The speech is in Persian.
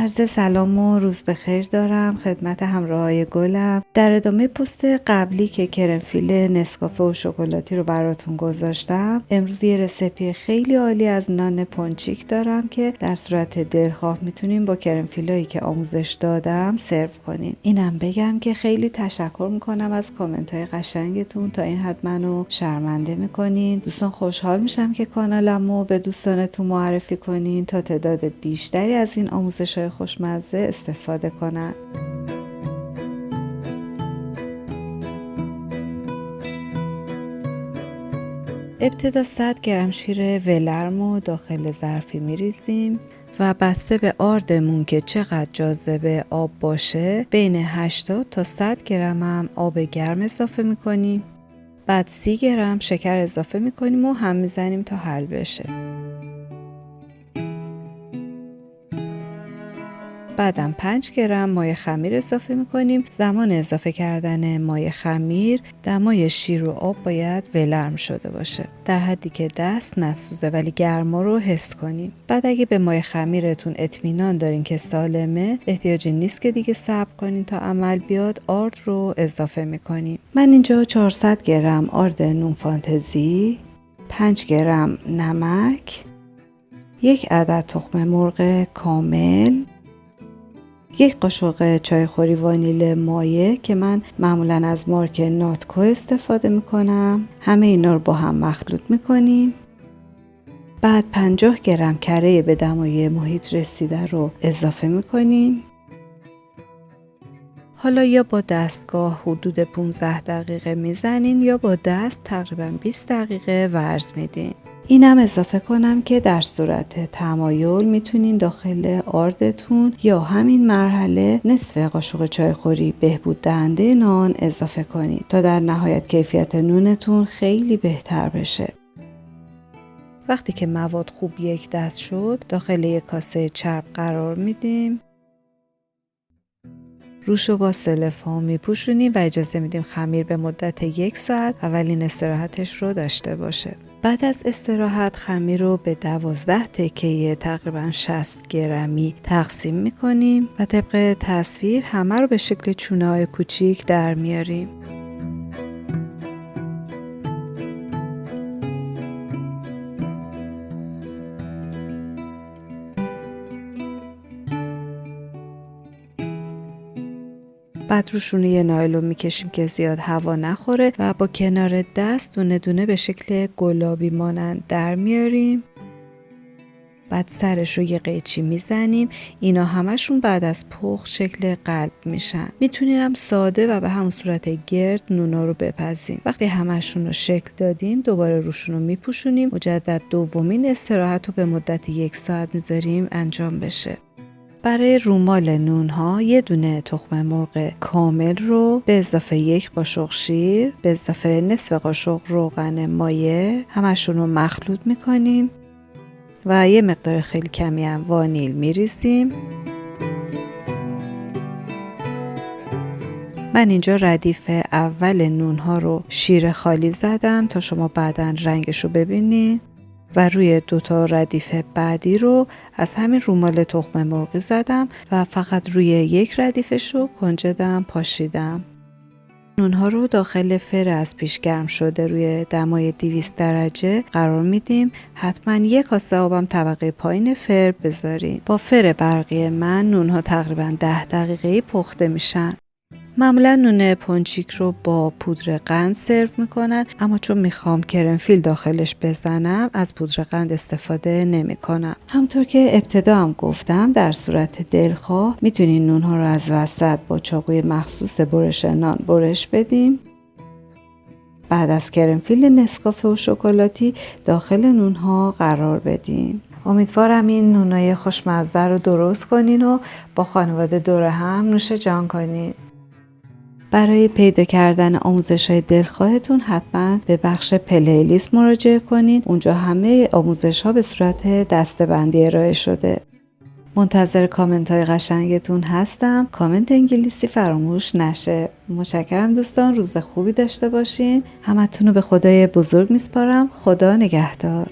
عرض سلام و روز بخیر دارم خدمت همراهای گلم. در ادامه پست قبلی که کرمفیل نسکافه و شکلاتی رو براتون گذاشتم، امروز یه رسیپی خیلی عالی از نان پونچیک دارم که در صورت دلخواه میتونیم با کرمفیلایی که آموزش دادم سرو کنیم. اینم بگم که خیلی تشکر میکنم از کامنت های قشنگتون، تا این حد منو شرمنده میکنین. دوستان خوشحال میشم که کانالمو به دوستانتون معرفی کنین تا تعداد بیشتری از این آموزش‌های خوشمزه استفاده کنن. ابتدا 100 گرم شیر ولرمو داخل ظرفی میریزیم و بسته به آردمون که چقدر جاذبه آب باشه بین 80 تا 100 گرم هم آب گرم اضافه میکنیم. بعد 30 گرم شکر اضافه میکنیم و هم میزنیم تا حل بشه. بعدم 5 گرم مایه خمیر اضافه میکنیم. زمان اضافه کردن مایه خمیر دمای شیر و آب باید ولرم شده باشه، در حدی که دست نسوزه ولی گرما رو حس کنیم. بعد اگه به مایه خمیرتون اطمینان دارین که سالمه، احتیاجی نیست که دیگه صبر کنین تا عمل بیاد. آرد رو اضافه میکنیم. من اینجا 400 گرم آرد نون فانتزی، 5 گرم نمک، 1 عدد تخم مرغ کامل، 1 قاشق چایخوری وانیل مایع که من معمولا از مارک ناتکو استفاده میکنم. همه اینا رو با هم مخلوط میکنیم. بعد 50 گرم کره به دمای محیط رسیده رو اضافه میکنیم. حالا یا با دستگاه حدود 15 دقیقه میزنین یا با دست تقریبا 20 دقیقه ورز میدین. اینم اضافه کنم که در صورت تمایل میتونین داخل آردتون یا همین مرحله نصف قاشق چایخوری بهبود دهنده نان اضافه کنید تا در نهایت کیفیت نونتون خیلی بهتر بشه. وقتی که مواد خوب یک دست شد، داخل یک کاسه چرب قرار میدیم. روشو با سلفان میپوشونیم و اجازه میدیم خمیر به مدت 1 ساعت اولین استراحتش رو داشته باشه. بعد از استراحت خمیر رو به 12 تکه تقریبا 60 گرمی تقسیم میکنیم و طبق تصویر همه رو به شکل چونه های کوچیک در میاریم. بعد روشونه یه نایلون میکشیم که زیاد هوا نخوره و با کنار دست دونه دونه به شکل گلابی مانند در میاریم. بعد سرش رو یه قیچی میزنیم. اینا همشون بعد از پخت شکل قلب میشن. میتونیم ساده و به همون صورت گرد نونا رو بپزیم. وقتی همشون رو شکل دادیم دوباره روشون رو میپوشونیم. مجدد دومین استراحت رو به مدت 1 ساعت میذاریم انجام بشه. برای رومال نون ها یه دونه تخم مرغ کامل رو به اضافه 1 قاشق شیر، به اضافه نصف قاشق روغن مایع همشون رو مخلوط میکنیم و یه مقدار خیلی کمی هم وانیل میریزیم. من اینجا ردیف اول نون ها رو شیر خالی زدم تا شما بعداً رنگش رو ببینید و روی 2 تا ردیف بعدی رو از همین رومال تخم مرغی زدم و فقط روی 1 ردیفش رو کنجدم پاشیدم. نونها رو داخل فر از پیش گرم شده روی دمای 200 درجه قرار میدیم. حتما 1 کاسه آبم طبقه پایین فر بذارین. با فر برقی من نونها تقریبا 10 دقیقه پخته میشن. معمولا نون پونچیک رو با پودر قند سرو میکنن، اما چون میخوام کرمفیل داخلش بزنم از پودر قند استفاده نمی کنم. همطور که ابتدا هم گفتم در صورت دلخواه میتونین نونها رو از وسط با چاقوی مخصوص برش نان برش بدیم. بعد از کرمفیل نسکافه و شکلاتی داخل نونها قرار بدیم. امیدوارم این نونای خوشمزه رو درست کنین و با خانواده دور هم نوش جان کنین. برای پیدا کردن آموزش‌های دلخواهتون حتما به بخش پلیلیست مراجعه کنین. اونجا همه آموزش‌ها به صورت دسته‌بندی ارائه شده. منتظر کامنت‌های قشنگتون هستم. کامنت انگلیسی فراموش نشه. متشکرم دوستان. روز خوبی داشته باشین. همتون رو به خدای بزرگ میسپارم. خدا نگهدار.